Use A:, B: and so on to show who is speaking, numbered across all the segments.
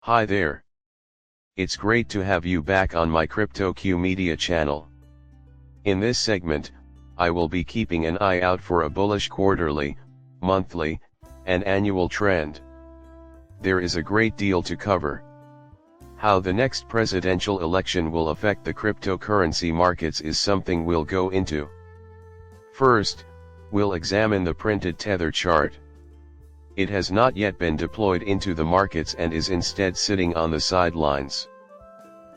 A: Hi there. It's great to have you back on my CryptoQ Media channel. In this segment, I will be keeping an eye out for a bullish quarterly, monthly, and annual trend. There is a great deal to cover. How the next presidential election will affect the cryptocurrency markets is something we'll go into. First, we'll examine the printed tether chart. It has not yet been deployed into the markets and is instead sitting on the sidelines.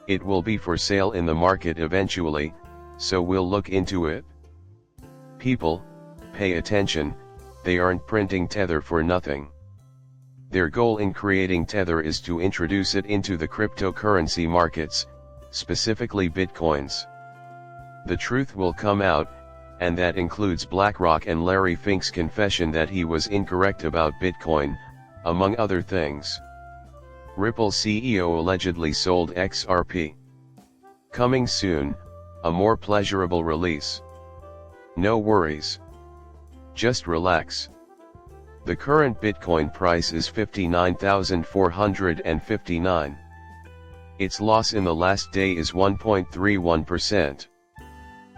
A: It will be for sale in the market eventually, so we'll look into it. People, pay attention, they aren't printing tether for nothing. Their goal in creating tether is to introduce it into the cryptocurrency markets, specifically Bitcoins. The truth will come out, and that includes BlackRock and Larry Fink's confession that he was incorrect about Bitcoin, among other things. Ripple CEO allegedly sold XRP. Coming soon, a more pleasurable release. No worries. Just relax. The current Bitcoin price is $59,459. Its loss in the last day is 1.31%.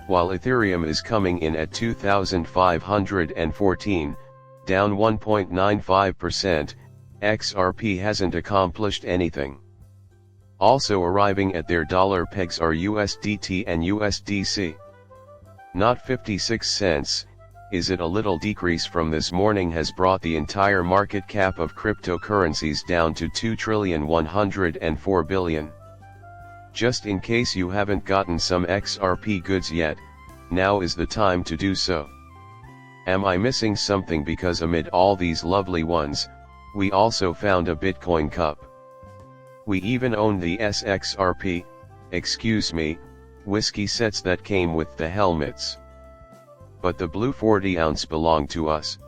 A: While Ethereum is coming in at 2,514, down 1.95%, XRP hasn't accomplished anything. Also arriving at their dollar pegs are USDT and USDC. Not 56 cents, is it? A little decrease from this morning has brought the entire market cap of cryptocurrencies down to $2,104 billion. Just in case you haven't gotten some XRP goods yet, now is the time to do so. Am I missing something? Because amid all these lovely ones, we also found a Bitcoin cup. We even owned the XRP, whiskey sets that came with the helmets. But the blue 40-ounce belonged to us.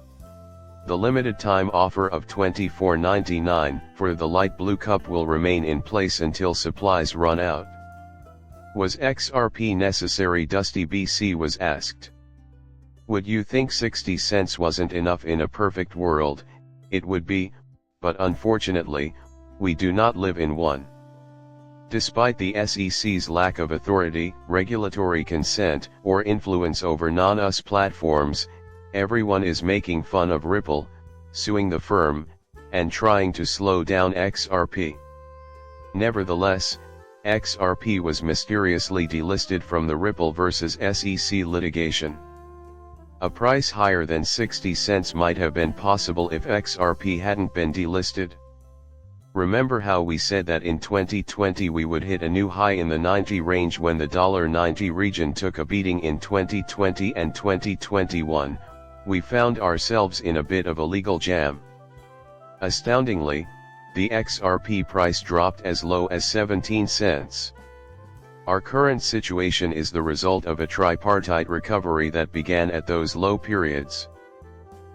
A: The limited time offer of $24.99 for the light blue cup will remain in place until supplies run out. Was XRP necessary? Dusty BC was asked. Would you think 60 cents wasn't enough? In a perfect world, it would be, but unfortunately, we do not live in one. Despite the SEC's lack of authority, regulatory consent, or influence over non-US platforms, everyone is making fun of Ripple, suing the firm, and trying to slow down XRP. Nevertheless, XRP was mysteriously delisted from the Ripple vs. SEC litigation. A price higher than 60 cents might have been possible if XRP hadn't been delisted. Remember how we said that in 2020 we would hit a new high in the 90 range when the $90 region took a beating in 2020 and 2021? We found ourselves in a bit of a legal jam. Astoundingly, the XRP price dropped as low as 17 cents. Our current situation is the result of a tripartite recovery that began at those low periods.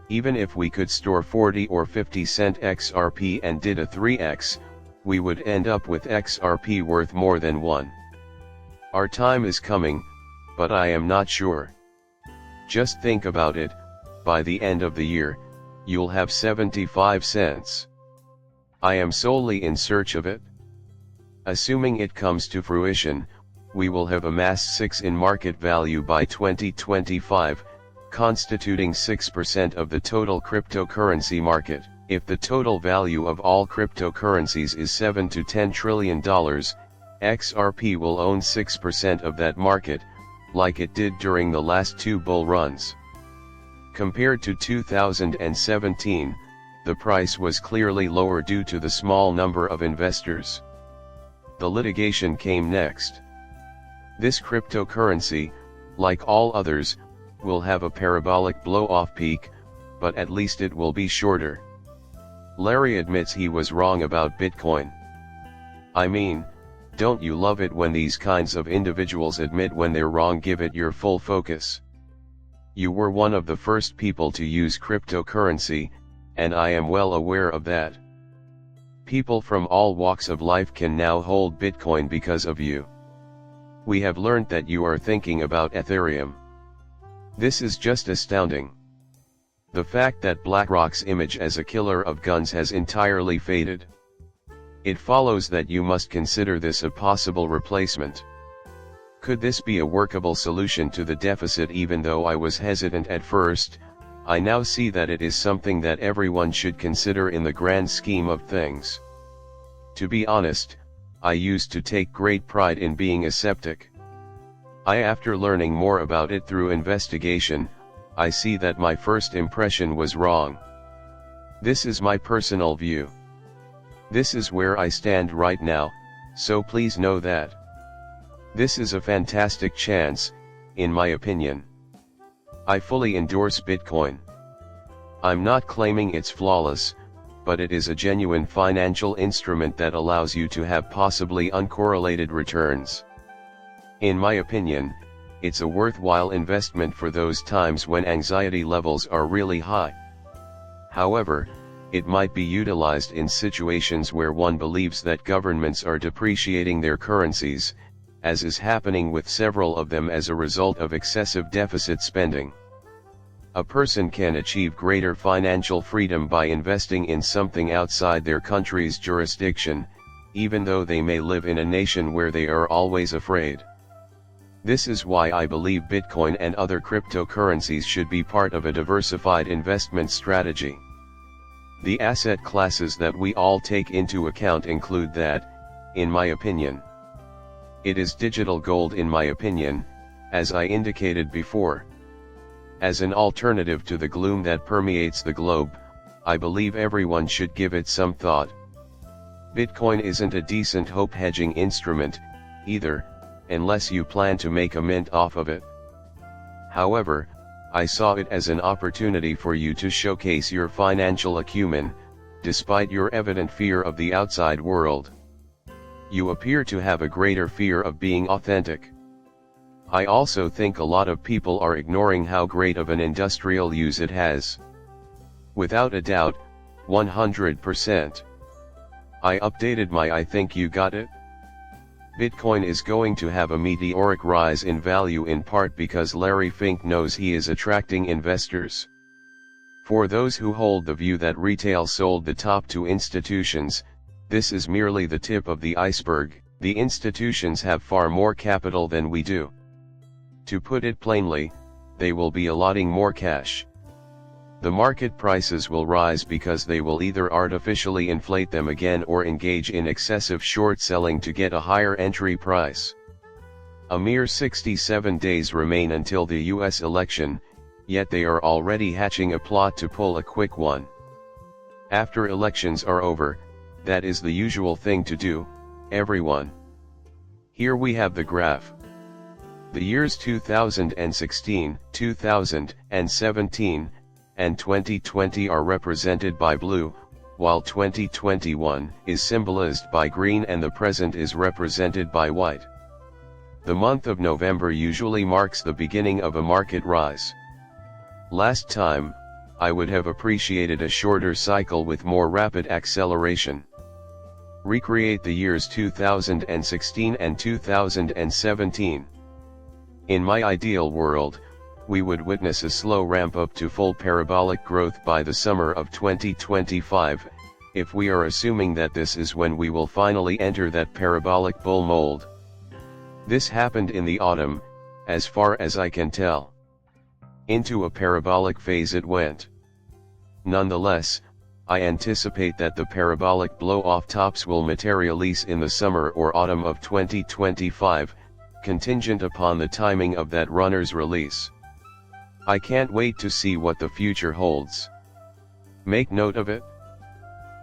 A: Even if we could store 40 or 50 cent XRP and did a 3x, we would end up with XRP worth more than 1. Our time is coming, but I am not sure. Just think about it. By the end of the year, you'll have 75 cents. I am solely in search of it. Assuming it comes to fruition, we will have amassed 6 in market value by 2025, constituting 6% of the total cryptocurrency market. If the total value of all cryptocurrencies is $7 to $10 trillion, XRP will own 6% of that market, like it did during the last 2 bull runs. Compared to 2017, the price was clearly lower due to the small number of investors. The litigation came next. This cryptocurrency, like all others, will have a parabolic blow-off peak, but at least it will be shorter. Larry admits he was wrong about Bitcoin. I mean, don't you love it when these kinds of individuals admit when they're wrong? Give it your full focus. You were one of the first people to use cryptocurrency, and I am well aware of that. People from all walks of life can now hold Bitcoin because of you. We have learned that you are thinking about Ethereum. This is just astounding. The fact that BlackRock's image as a killer of guns has entirely faded. It follows that you must consider this a possible replacement. Could this be a workable solution to the deficit? Even though I was hesitant at first, I now see that it is something that everyone should consider in the grand scheme of things. To be honest, I used to take great pride in being a skeptic. After learning more about it through investigation, I see that my first impression was wrong. This is my personal view. This is where I stand right now, so please know that. This is a fantastic chance, in my opinion. I fully endorse Bitcoin. I'm not claiming it's flawless, but it is a genuine financial instrument that allows you to have possibly uncorrelated returns. In my opinion, it's a worthwhile investment for those times when anxiety levels are really high. However, it might be utilized in situations where one believes that governments are depreciating their currencies, as is happening with several of them as a result of excessive deficit spending. A person can achieve greater financial freedom by investing in something outside their country's jurisdiction, even though they may live in a nation where they are always afraid. This is why I believe Bitcoin and other cryptocurrencies should be part of a diversified investment strategy. The asset classes that we all take into account include that, in my opinion. It is digital gold in my opinion, as I indicated before. As an alternative to the gloom that permeates the globe, I believe everyone should give it some thought. Bitcoin isn't a decent hope hedging instrument, either, unless you plan to make a mint off of it. However, I saw it as an opportunity for you to showcase your financial acumen, despite your evident fear of the outside world. You appear to have a greater fear of being authentic. I also think a lot of people are ignoring how great of an industrial use it has. Without a doubt, 100%. I updated my I think you got it. Bitcoin is going to have a meteoric rise in value in part because Larry Fink knows he is attracting investors. For those who hold the view that retail sold the top to institutions, this is merely the tip of the iceberg. The institutions have far more capital than we do. To put it plainly, they will be allotting more cash. The market prices will rise because they will either artificially inflate them again or engage in excessive short selling to get a higher entry price. A mere 67 days remain until the US election, yet they are already hatching a plot to pull a quick one. After elections are over, that is the usual thing to do, everyone. Here we have the graph. The years 2016, 2017, and 2020 are represented by blue, while 2021 is symbolized by green and the present is represented by white. The month of November usually marks the beginning of a market rise. Last time, I would have appreciated a shorter cycle with more rapid acceleration. Recreate the years 2016 and 2017. In my ideal world, we would witness a slow ramp up to full parabolic growth by the summer of 2025, if we are assuming that this is when we will finally enter that parabolic bull mold. This happened in the autumn, as far as I can tell. Into a parabolic phase it went. Nonetheless, I anticipate that the parabolic blow-off tops will materialize in the summer or autumn of 2025, contingent upon the timing of that runner's release. I can't wait to see what the future holds. Make note of it.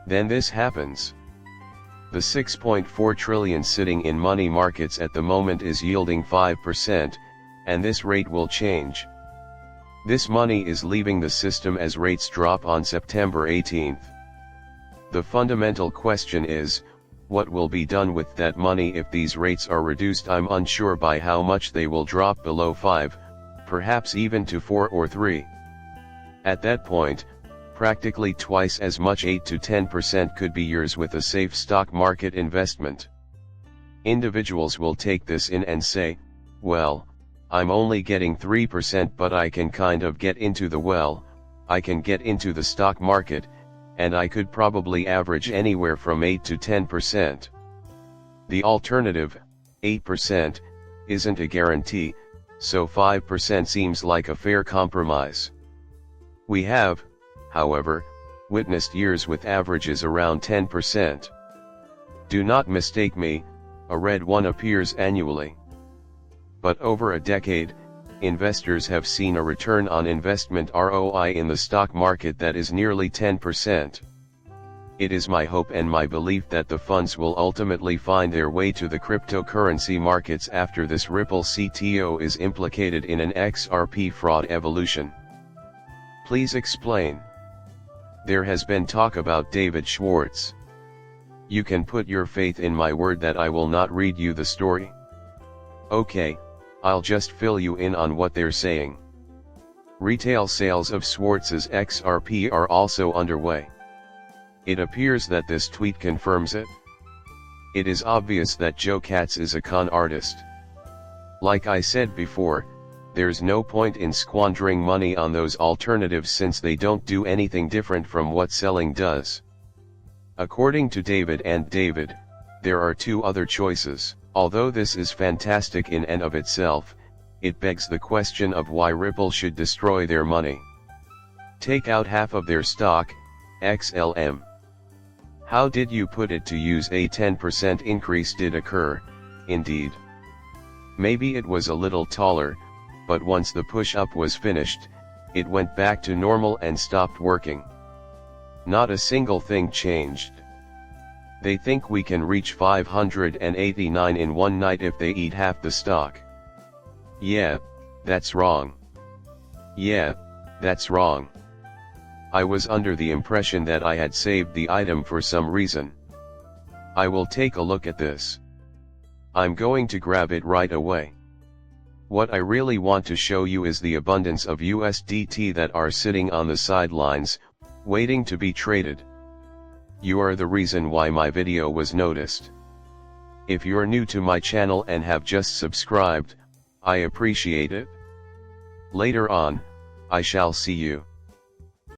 A: Then this happens. The 6.4 trillion sitting in money markets at the moment is yielding 5%, and this rate will change. This money is leaving the system as rates drop on September 18th. The fundamental question is, what will be done with that money if these rates are reduced? I'm unsure by how much they will drop below 5, perhaps even to 4 or 3. At that point, practically twice as much 8 to 10% could be yours with a safe stock market investment. Individuals will take this in and say, well, I'm only getting 3% but I can kind of get into the I can get into the stock market, and I could probably average anywhere from 8 to 10%. The alternative, 8%, isn't a guarantee, so 5% seems like a fair compromise. We have, however, witnessed years with averages around 10%. Do not mistake me, a red one appears annually. But over a decade, investors have seen a return on investment ROI in the stock market that is nearly 10%. It is my hope and my belief that the funds will ultimately find their way to the cryptocurrency markets after this Ripple CTO is implicated in an XRP fraud evolution. Please explain. There has been talk about David Schwartz. You can put your faith in my word that I will not read you the story. Okay, I'll just fill you in on what they're saying. Retail sales of Schwartz's XRP are also underway. It appears that this tweet confirms it. It is obvious that Joe Katz is a con artist. Like I said before, there's no point in squandering money on those alternatives since they don't do anything different from what selling does. According to David and David, there are two other choices. Although this is fantastic in and of itself, it begs the question of why Ripple should destroy their money. Take out half of their stock, XLM. How did you put it to use a 10% increase did occur, indeed. Maybe it was a little taller, but once the push-up was finished, it went back to normal and stopped working. Not a single thing changed. They think we can reach 589 in one night if they eat half the stock. Yeah, that's wrong. Yeah, that's wrong. I was under the impression that I had saved the item for some reason. I will take a look at this. I'm going to grab it right away. What I really want to show you is the abundance of USDT that are sitting on the sidelines, waiting to be traded. You are the reason why my video was noticed. If you're new to my channel and have just subscribed, I appreciate it. Later on, I shall see you.